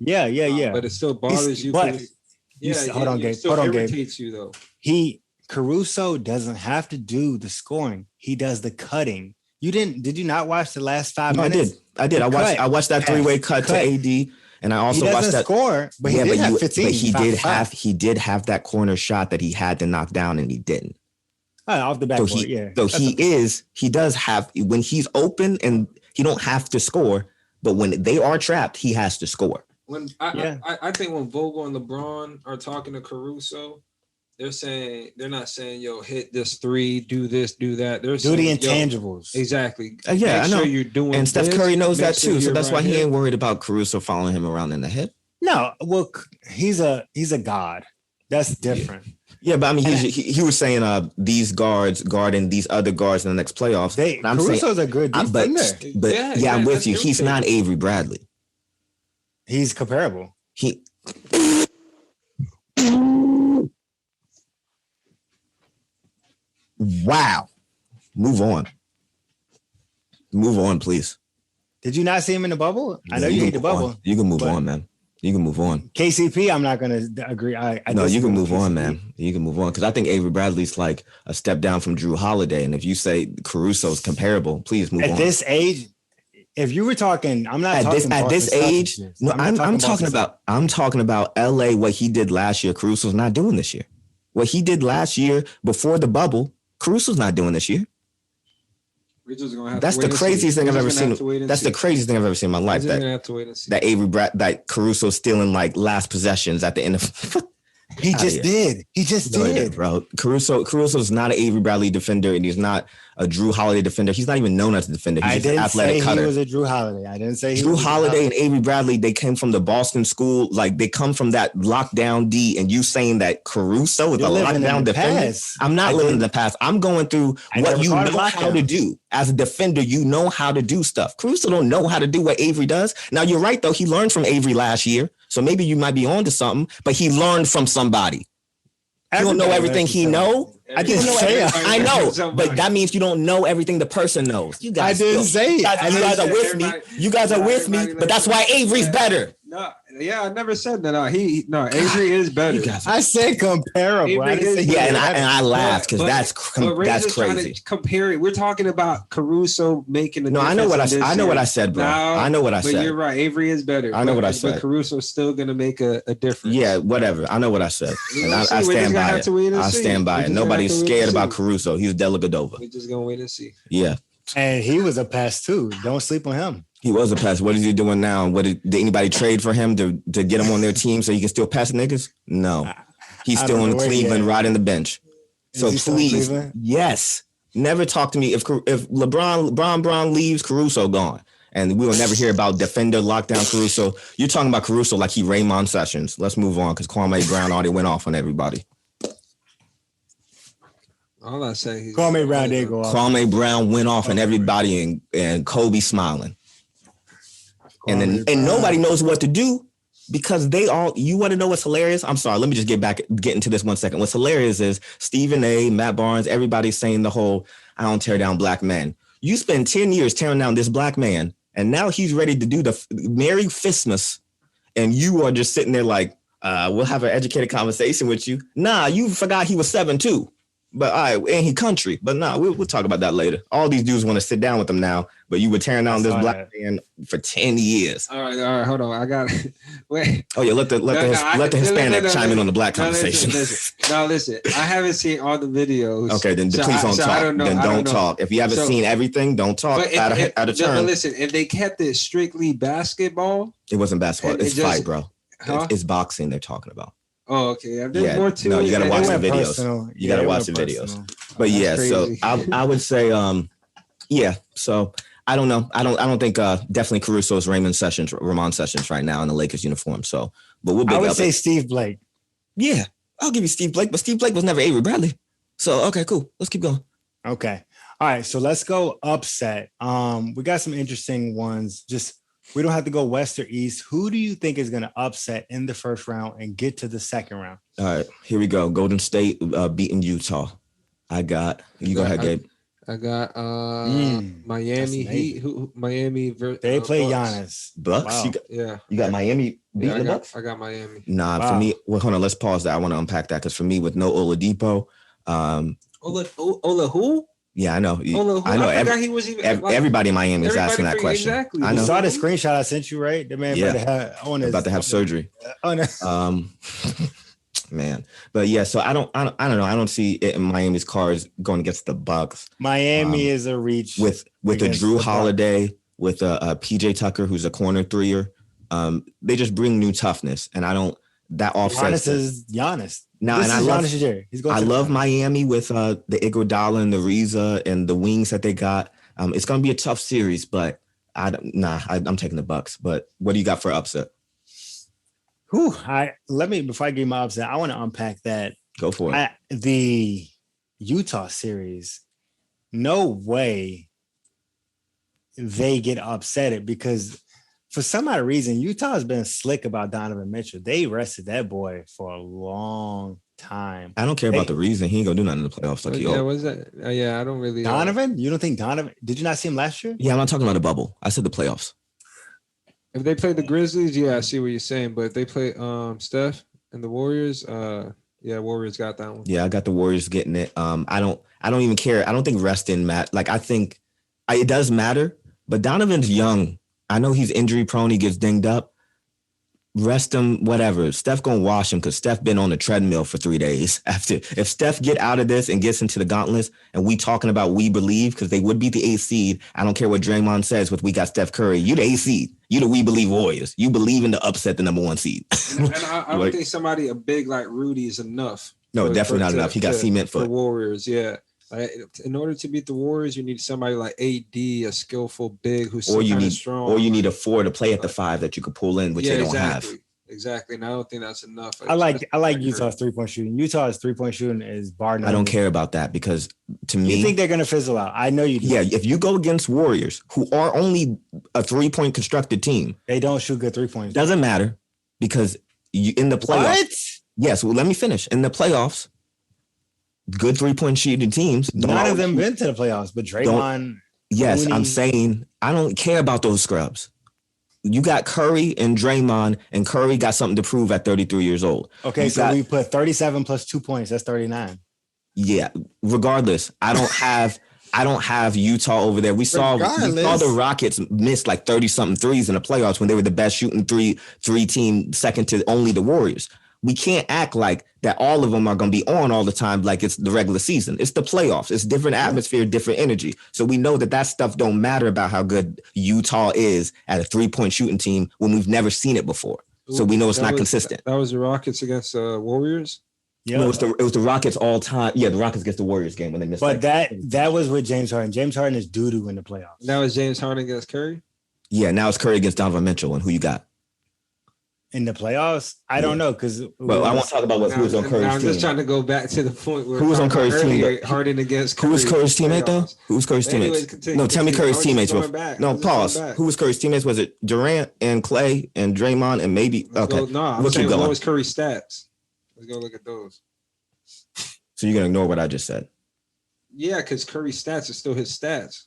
Yeah. But it still bothers you. Hold on, Gabe. Hold on, Gabe. Irritates you though. Caruso doesn't have to do the scoring. He does the cutting. Did you not watch the last 5 minutes? I did. I watched that 3-way cut to AD. And I also watched that score, but he did have 15. But he did have that corner shot that he had to knock down, and he didn't. Off the backboard, So he does have, when he's open and he don't have to score, but when they are trapped, he has to score. I think when Vogel and LeBron are talking to Caruso, they're not saying, yo, hit this 3, do this, do that. They're do the intangibles. Exactly. I know. Sure you're doing and Steph Curry knows that too. So that's why he here. ain't worried about Caruso following him around in the hip. No, well, he's a god. That's different. Yeah, but I mean, he was saying these guards guarding these other guards in the next playoffs. Caruso's a good defender. But yeah, I'm with you. He's not Avery Bradley. He's comparable. Wow. Move on. Move on, please. Did you not see him in the bubble? I know you hate the bubble. You can move on, man. You can move on. KCP, I'm not going to agree. No, you can move on, man. You can move on because I think Avery Bradley's like a step down from Drew Holiday. And if you say Caruso's comparable, please move on. At this age, if you were talking, I'm not talking at this age. No, I'm talking about LA. What he did last year, Caruso's not doing this year. What he did last year before the bubble, Caruso's not doing this year. That's the craziest thing I've ever seen. That's the craziest thing I've ever seen in my life. That Caruso's stealing like last possessions at the end of. He just did, bro. Caruso's not an Avery Bradley defender, and he's not a Drew Holiday defender. He's not even known as a defender. He's an athletic cutter. He was a Drew Holiday. I didn't say Drew Holiday and Avery Bradley. They came from the Boston school. Like they come from that lockdown D. And you saying that Caruso is a lockdown defender? I'm not living in the past. I'm going through what you know how to do as a defender. You know how to do stuff. Caruso don't know how to do what Avery does. Now you're right though. He learned from Avery last year. So maybe you might be on to something, but he learned from somebody. You don't know everything he know. I know, but that means you don't know everything the person knows. You guys, I didn't say it. You guys are with me. You guys are with me, but that's why Avery's better. No, yeah, I never said that. Avery is better. I said comparable. And I laughed because that's crazy. Comparing, we're talking about Caruso making the. No, I know what I said, bro. I know what I said. But you're right. Avery is better. I know what I said. But Caruso's still gonna make a difference. Yeah, whatever. I know what I said, and I stand by it. I stand by it. Nobody's scared about Caruso. He's Delegadova. We're just gonna wait and see. Yeah. And he was a pest too. Don't sleep on him. He was a pest. What is he doing now? Did anybody trade for him to get him on their team so he can still pass niggas? No. He's still in Cleveland riding the bench. So please, yes. Never talk to me. If LeBron leaves, Caruso gone. And we will never hear about defender lockdown Caruso. You're talking about Caruso like he Raymond Sessions. Let's move on because Kwame Brown already went off on everybody. All I say Kwame Brown did go off. Kwame Brown went off on everybody and Kobe smiling. And nobody knows what to do because you want to know what's hilarious? I'm sorry. Let me just get into this 1 second. What's hilarious is Stephen A, Matt Barnes, everybody's saying the whole, I don't tear down black men. You spend 10 years tearing down this black man and now he's ready to do the Merry Christmas. And you are just sitting there like, we'll have an educated conversation with you. Nah, you forgot he was 7'2". But and he country. But nah, we'll talk about that later. All these dudes want to sit down with him now, but you were tearing down this black man for 10 years. All right, hold on. I got it. Wait. Oh yeah, let the Hispanic chime in on the black conversation. Listen. I haven't seen all the videos. Okay, then please don't talk. Then don't talk. If you haven't seen everything, don't talk out of turn. But listen, if they kept it strictly basketball, it wasn't basketball. It's fight, bro. Huh? It's boxing they're talking about. Oh, okay. There's more to it. No, you gotta watch the videos. You gotta watch the videos. But yeah, so I would say, yeah. So I don't know. I don't think definitely Caruso's Ramon Sessions right now in the Lakers uniform. So, but we'll. I would say Steve Blake. Yeah, I'll give you Steve Blake, but Steve Blake was never Avery Bradley. So okay, cool. Let's keep going. Okay. All right. So let's go upset. We got some interesting ones. We don't have to go west or east. Who do you think is going to upset in the first round and get to the second round? All right, here we go. Golden State beating Utah. You go ahead, Gabe. I got Miami Heat. Miami. They play Giannis. Bucks. Wow. You got Miami beating the Bucks. I got Miami. Nah, for me. Well, hold on. Let's pause that. I want to unpack that because for me, with no Oladipo, Ola who? Yeah, I know. I know. He was even everybody in Miami is asking that question. Exactly. I know. You saw the screenshot I sent you, right? The man about to have surgery. Man, but yeah. So I don't know. I don't see it in Miami's cards going against the Bucks. Miami is a reach with a Drew Holiday, with a PJ Tucker who's a corner threer. They just bring new toughness, and I don't. That offsets. Giannis is Giannis. Now, and I love Miami with the Iguodala and the Riza and the wings that they got. It's going to be a tough series, but I'm taking the Bucks. But what do you got for upset? Whew, before I give my upset, I want to unpack that. Go for it. The Utah series, no way they get upset because for some odd reason, Utah has been slick about Donovan Mitchell. They rested that boy for a long time. I don't care about the reason. He ain't gonna do nothing in the playoffs. Like was that? Yeah, I don't really. Donovan? You don't think Donovan? Did you not see him last year? Yeah, I'm not talking about the bubble. I said the playoffs. If they play the Grizzlies, yeah, I see what you're saying. But if they play Steph and the Warriors, Warriors got that one. Yeah, I got the Warriors getting it. I don't even care. I don't think resting matter. Like I think it does matter, but Donovan's young. I know he's injury prone. He gets dinged up. Rest him, whatever. Steph gonna wash him because Steph been on the treadmill for 3 days. If Steph get out of this and gets into the gauntlets, and we talking about we believe because they would beat the 8th seed. I don't care what Draymond says. With we got Steph Curry, you the 8th seed. You the we believe Warriors. You believe in the upset, the number 1 seed. And I don't think somebody a big like Rudy is enough. No, definitely not enough. He got cement foot. The Warriors, yeah. In order to beat the Warriors, you need somebody like AD, a skillful big who's strong. Or you need a 4 to play at the 5 that you could pull in, which they don't have. Exactly. And I don't think that's enough. I like Utah's 3-point shooting. Utah's 3-point shooting is bar none. I don't care about that because to me, you think they're gonna fizzle out. I know you do. Yeah, if you go against Warriors, who are only a 3-point constructed team, they don't shoot good 3-pointers. Doesn't matter because in the playoffs. What? Yes, well, let me finish. In the playoffs, good 3-point shooting teams. None of them been to the playoffs, but Draymond. Yes, Mooney. I'm saying I don't care about those scrubs. You got Curry and Draymond, and Curry got something to prove at 33 years old. Okay, we put 37 plus 2 points. That's 39. Yeah. Regardless, I don't have Utah over there. We saw the Rockets miss like 30-something threes in the playoffs when they were the best shooting three team, second to only the Warriors. We can't act like that all of them are going to be on all the time like it's the regular season. It's the playoffs. It's different atmosphere, different energy. So we know that stuff don't matter about how good Utah is at a 3-point shooting team when we've never seen it before. So we know it's not consistent. That was the Rockets against Warriors? Yeah, no, it was the Rockets all time. Yeah, the Rockets against the Warriors game when they missed. But that was with James Harden. James Harden is doo-doo in the playoffs. Now it's James Harden against Curry? Yeah, now it's Curry against Donovan Mitchell. And who you got? In the playoffs? I don't know because. Well, I want to talk about who was on Curry's team. I'm just trying to go back to the point where who was on Curry's team. Harden against Curry. Who was Curry's teammate though? Who was Curry's teammates? No, tell me Curry's teammates. No, pause. Who was Curry's teammates? Was it Durant and Clay and Draymond and maybe? Okay, I'm saying what was Curry's stats? Let's go look at those. So you're gonna ignore what I just said? Yeah, because Curry's stats are still his stats.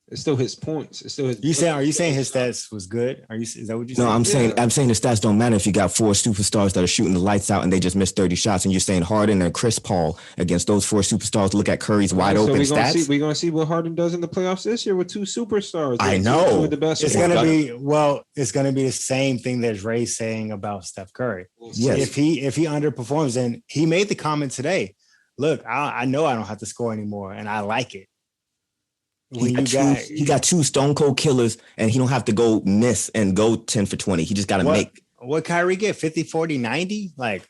It's still his points. It's still his. Are you saying his stats was good? Is that what you saying? No, I'm saying the stats don't matter if you got 4 superstars that are shooting the lights out and they just missed 30 shots, and you're saying Harden and Chris Paul against those 4 superstars. Look at Curry's wide open stats. We're gonna see what Harden does in the playoffs this year with 2 superstars. I know. The best it's gonna be the same thing that Ray's saying about Steph Curry. Yes. If he underperforms, and he made the comment today. Look, I know I don't have to score anymore, and I like it. He got 2 stone cold killers, and he don't have to go miss and go 10 for 20. He just got to make. What Kyrie get? 50, 40, 90? Like,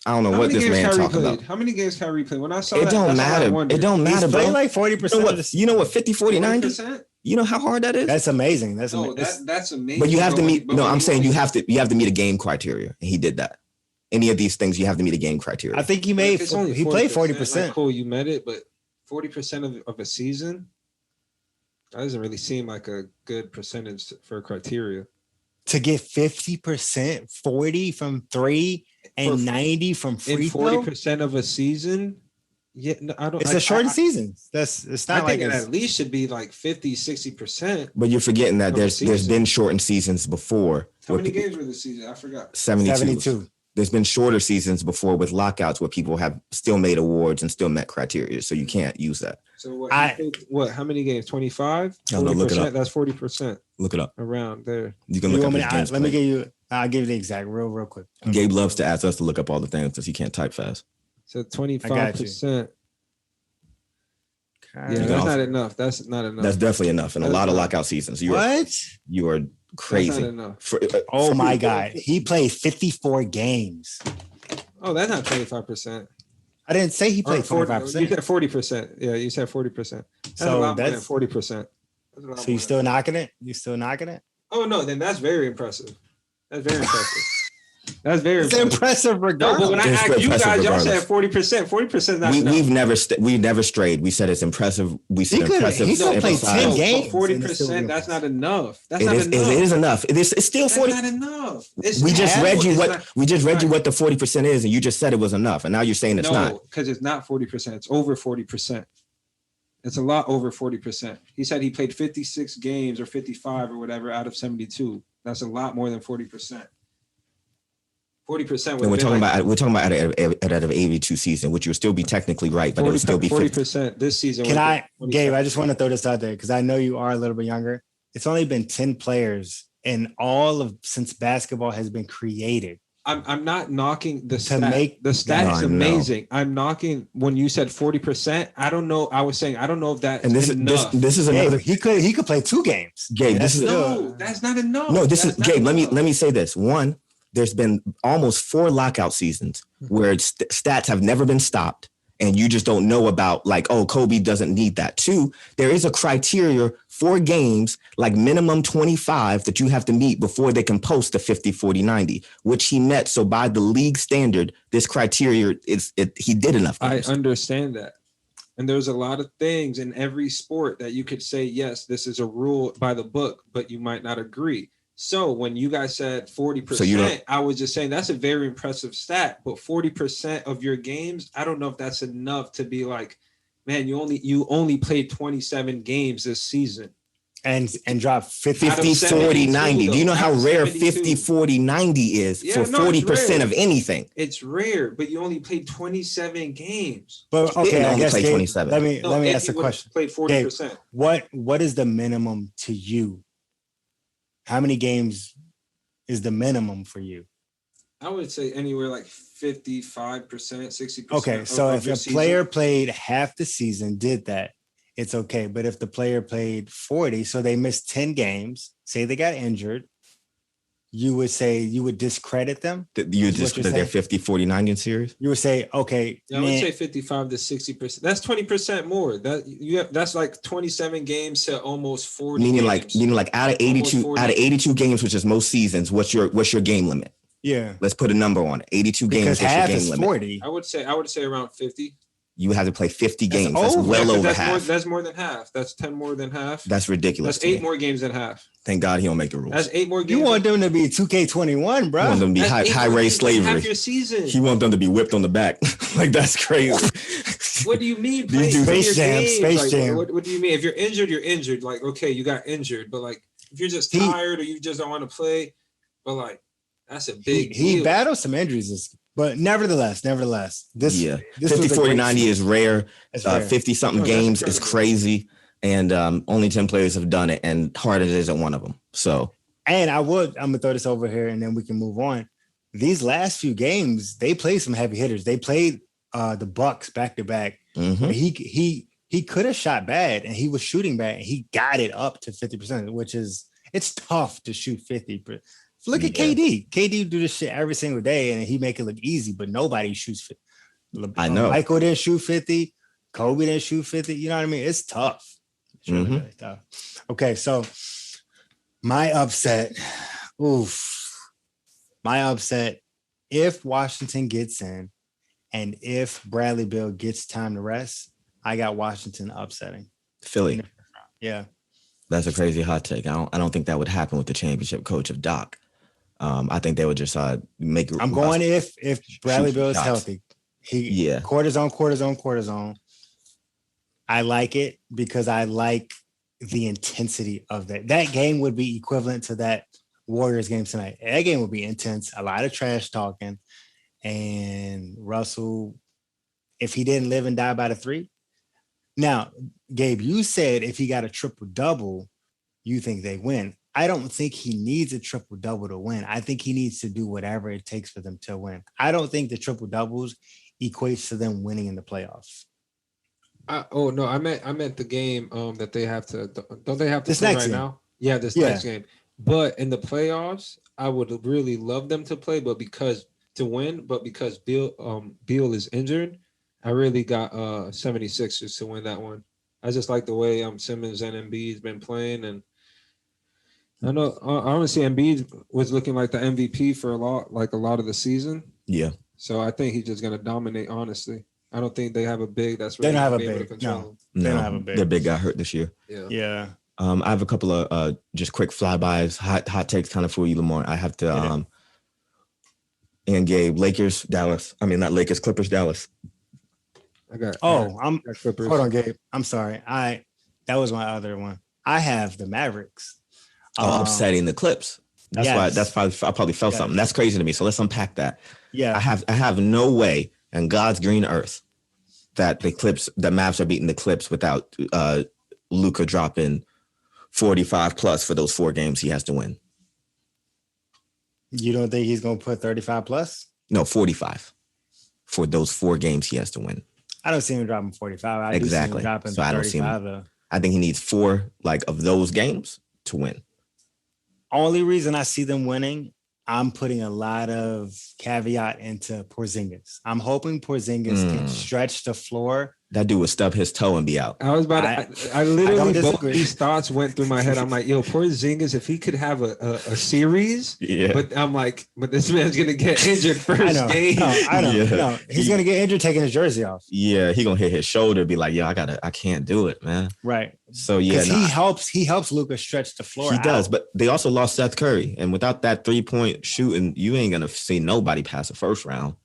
I don't know what this man talking about. How many games Kyrie played? When I saw it don't matter. It don't matter, bro. He's like 40%. You know what? 50, 40, 90? You know how hard that is? That's amazing. That's amazing. But you have to meet. No, I'm saying you have to meet a game criteria, and he did that. Any of these things, you have to meet a game criteria. I think he played 40%. Like, cool, you met it, but 40% of a season, that doesn't really seem like a good percentage for criteria. To get 50%, 40 from 3 and 90 from free throw? 40% of a season? Yeah, no, I don't. It's a shortened season. It's not like it at least should be like 50, 60%. But you're forgetting that there's been shortened seasons before. How many games were this season? I forgot. 72. There's been shorter seasons before with lockouts where people have still made awards and still met criteria. So you can't use that. So how many games? 25? No, look it up. That's 40%. Look it up. Around there. You can look up his games. I'll give you the exact real quick. Gabe loves to ask us to look up all the things because he can't type fast. So 25%. Yeah, that's not enough. That's not enough. That's definitely enough in a lot of lockout seasons. You are crazy. That's not enough. Oh my God. He played 54 games. Oh, that's not 25%. I didn't say he played 45%. You said 40%. Yeah, you said 40%. That's 40%. So you still knocking it? You still knocking it? Oh no, then that's very impressive. That's very impressive. That's very It's impressive No, regardless. but when I It's asked you impressive guys, y'all regardless. said 40%. 40% is not enough. We've never strayed. We said it's impressive. We said He could impressive. play sample 10 size. games. But and it's still 40%, that's good. not enough. That's It not is. enough. It is enough. It's still That's 40. not enough. We just read you what not- we just read you right. what the 40% is, and you just said it was enough, and now you're saying it's not. No, because it's not 40%. It's over 40%. It's a lot over 40%. He said he played 56 games or 55 or whatever out of 72. That's a lot more than 40%. 40%. And we're talking about out of 82 season, which would still be technically right, but it would still be 40% this season. Gabe, I just want to throw this out there because I know you are a little bit younger. It's only been 10 players in since basketball has been created. I'm not knocking the stat. make The stat No, is I know. amazing. I'm knocking when you said 40%. I don't know. I was saying I don't know if that's And this enough. is Gabe, another he could play 2 games. Gabe. This is No, that's not enough. no. This That's is not Gabe. enough. Let me say this. One, there's been almost 4 lockout seasons where stats have never been stopped, and you just don't know about like, oh, Kobe doesn't need that. 2, there is a criteria for games like minimum 25 that you have to meet before they can post the 50, 40, 90, which he met. So by the league standard, this criteria he did enough I games. understand that. And there's a lot of things in every sport that you could say, yes, this is a rule by the book, but you might not agree. So when you guys said 40%, I was just saying that's a very impressive stat. But 40% of your games, I don't know if that's enough to be like, man, you only played 27 games this season. And drop 50. 50, 40, 90. Do you know how rare 50, 40, 90 is for 40% of anything? It's rare, but you only played 27 games. But okay, I only guess play Gabe, 27. let me ask a question. Played 40%. What is the minimum to you? How many games is the minimum for you? I would say anywhere like 55%, 60%. Okay, so if a player played half the season, did that, it's okay. But if the player played 40, so they missed 10 games, say they got injured, you would discredit them? You just they're 50, 40, 90 in series? You would say, okay. I would say 55 to 60%. That's 20% more. That's like 27 games to almost 40. Meaning games. like out of 82 games, which is most seasons, what's your game limit? Yeah. Let's put a number on it. 82 Because games, what's your half game is limit? 40. I would say around 50. You have to play 50 games. That's over. well over that's half. That's more than half. That's 10 more than half. That's ridiculous. That's 8 more games than half. Thank God he don't make the rules. That's 8 more games. You want them to be 2K21, bro. He want them to be That's 8 high more rate games than slavery. half your season. He want them to be whipped on the back. Like that's crazy. What do you mean? These dudes- Space Jam, Space Like, Jam. What do you mean? If you're injured, you're injured. Like, okay, you got injured, but like, if you're just tired or you just don't want to play, but like, that's a big He deal. battled some injuries, but nevertheless, this Yeah. this 50, was a 40, great 90 is rare. It's rare. 50 something Oh, that's games is incredible. crazy. And only 10 players have done it. And Harden isn't one of them. So And I'm gonna throw this over here and then we can move on. These last few games, they played some heavy hitters. They played the Bucks back to back. mhm. He could have shot bad and he was shooting bad and he got it up to 50%, which is it's tough to shoot 50. But look at Yeah. KD. KD do this shit every single day and he make it look easy, but nobody shoots 50. I know. Michael didn't shoot 50. Kobe didn't shoot 50. You know what I mean? It's tough. It's really, Mhm. really tough. Okay, so my upset. My upset. If Washington gets in, and if Bradley Beal gets time to rest, I got Washington upsetting. Philly. Yeah, That's a crazy hot take. I don't think that would happen with the championship coach of Doc. I think they would just make. I'm going if Bradley shoot Beal is shots. healthy. Yeah. Cortisone. I like it because I like the intensity of that. That game would be equivalent to that Warriors game tonight. That game would be intense, a lot of trash talking. And Russell, if he didn't live and die by the 3. Now, Gabe, you said if he got a triple double, you think they win. I don't think he needs a triple double to win. I think he needs to do whatever it takes for them to win. I don't think the triple doubles equates to them winning in the playoffs. No, I meant the game that they have to. Don't they have to This play next right game. now? Yeah, this Yeah. next game. But in the playoffs, I would really love them to play, but because Beal is injured, I really got 76ers to win that one. I just like the way Simmons and Embiid's been playing, and I know. Honestly, Embiid was looking like the MVP for a lot of the season. Yeah. So I think he's just gonna dominate. Honestly, I don't think they have a big that's They really don't have gonna a be able to big. control No, him. they don't No, have a big. their big got hurt this year. Yeah. Yeah. I have a couple of just quick flybys, hot takes kind of for you, Lamar. I have to and Gabe, Lakers, Dallas. I mean, not Lakers, Clippers, Dallas. I got. Oh, I got Clippers. hold on, Gabe. I'm sorry. That was my other one. I have the Mavericks. Upsetting the Clips. That's why. That's probably I probably felt something. That's crazy to me. So let's unpack that. Yeah. I have no way in God's green earth that the Mavs are beating the Clips without Luka dropping 45 plus for those 4 games he has to win. You don't think he's gonna put 35 plus? No, 45 for those 4 games he has to win. I don't see him dropping 45. Exactly. Do see him dropping So I don't see him. 35 though. I think he needs 4 of those games to win. Only reason I see them winning, I'm putting a lot of caveat into Porzingis. I'm hoping Porzingis can stretch the floor. That dude would stub his toe and be out. I was about to. I literally both these thoughts went through my head. I'm like, yo, Porzingis, if he could have a series, but I'm like, but this man's gonna get injured first game. I know. No, he's gonna get injured taking his jersey off. Yeah, he gonna hit his shoulder, be like, yo, I can't do it, man. Right. So yeah, he helps Luka stretch the floor. He does, but they also lost Seth Curry, and without that 3-point shooting, you ain't gonna see nobody pass the first round.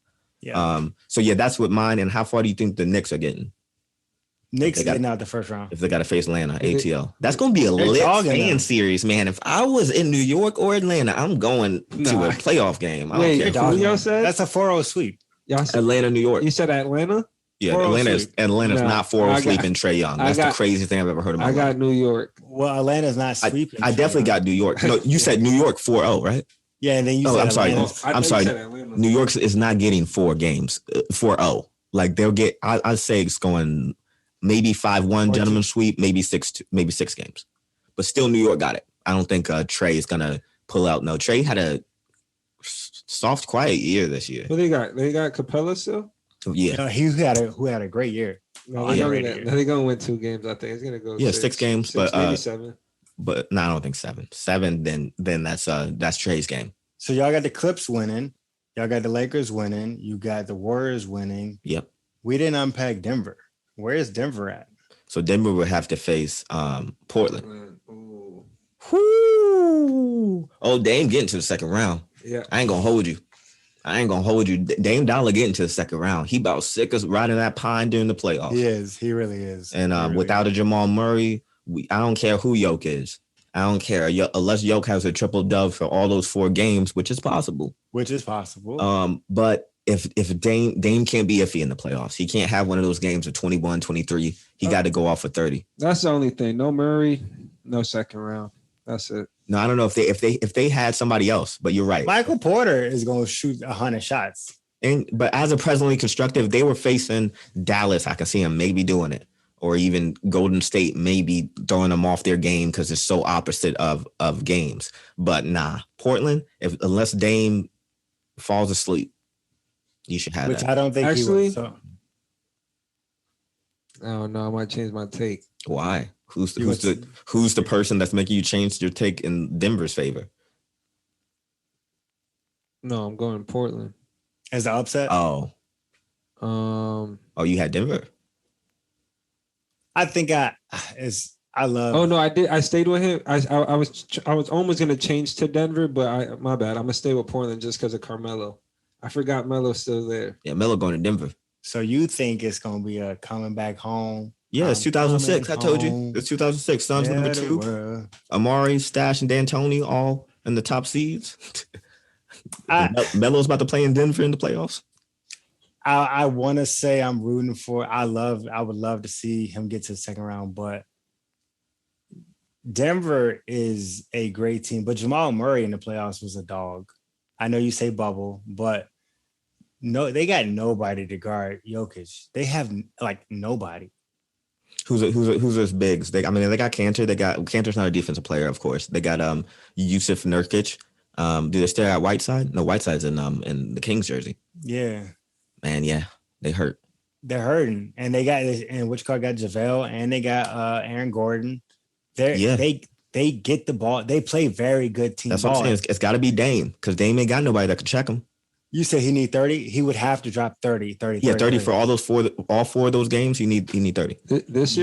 Yeah. So yeah, that's what mine. And how far do you think the Knicks are getting? Knicks getting out the first round. If they got to face Atlanta, ATL. That's going to be a lit fan series, man. If I was in New York or Atlanta, I'm going to a playoff game. I don't care. Julio said that's a 4-0 sweep. Atlanta, New York. You said Atlanta? Yeah, Atlanta's not 4-0 sweeping Trae Young. That's the craziest thing I've ever heard of. I got New York. Well, Atlanta's not sweeping. I definitely got New York. No, you said New York 4-0, right? Yeah, and then you said I'm sorry. New York is not getting 4 games, 4-0. Like they'll get. I'd say it's going maybe 5-1 gentleman sweep, maybe 6 games, but still New York got it. I don't think Trae is gonna pull out. No, Trae had a soft, quiet year this year. What they got? They got Capella still. Yeah, no, who had a great year. No, they're gonna win 2 games. I think it's gonna go. 6 games, but maybe 7. But no, I don't think 7. 7, then that's Trae's game. So y'all got the Clips winning. Y'all got the Lakers winning. You got the Warriors winning. Yep. We didn't unpack Denver. Where is Denver at? So Denver would have to face Portland. Ooh. Whoo! Oh, Dame getting to the second round. Yeah. I ain't gonna hold you. Dame Dollar getting to the second round. He about sick of riding that pine during the playoffs. He is. He really is. And without a Jamal Murray, I don't care who Yoke is. I don't care unless Yoke has a triple dub for all those 4 games, which is possible. But if Dame can't be iffy in the playoffs, he can't have one of those games of 21, 23. He got to go off for 30. That's the only thing. No Murray, no second round. That's it. No, I don't know if they had somebody else, but you're right. Michael Porter is going to shoot 100 shots. But as a presently constructive, they were facing Dallas. I can see him maybe doing it. Or even Golden State maybe throwing them off their game because it's so opposite of games. But nah, Portland, unless Dame falls asleep, you should have Which that. I don't think Actually, he will. So. Oh no, I might change my take. Why? Who's the person that's making you change your take in Denver's favor? No, I'm going Portland. As the upset? Oh, you had Denver? I think I love. Oh no, I did. I stayed with him. I was almost gonna change to Denver, but my bad. I'm gonna stay with Portland just because of Carmelo. I forgot Melo's still there. Yeah, Melo going to Denver. So you think it's gonna be a coming back home? Yeah, it's 2006. I told you it's 2006. Suns number 2. Amari, Stash, and D'Antoni all in the top seeds. Melo's about to play in Denver in the playoffs. I want to say I'm rooting for. I would love to see him get to the second round, but Denver is a great team. But Jamal Murray in the playoffs was a dog. I know you say bubble, but no, they got nobody to guard Jokic. They have nobody. Who's those bigs? They got Cantor. Cantor's not a defensive player, of course. They got Yusuf Nurkic. Do they still got Whiteside? No, Whiteside's in the Kings jersey. Yeah. Man, yeah, they hurt. They're hurting, and they got JaVale, and they got Aaron Gordon. They they get the ball. They play very good team That's ball. what I'm saying. It's got to be Dame because Dame ain't got nobody that can check him. You said he need 30. He would have to drop 30. Yeah, 30 for all 4 of those games. You need 30. This year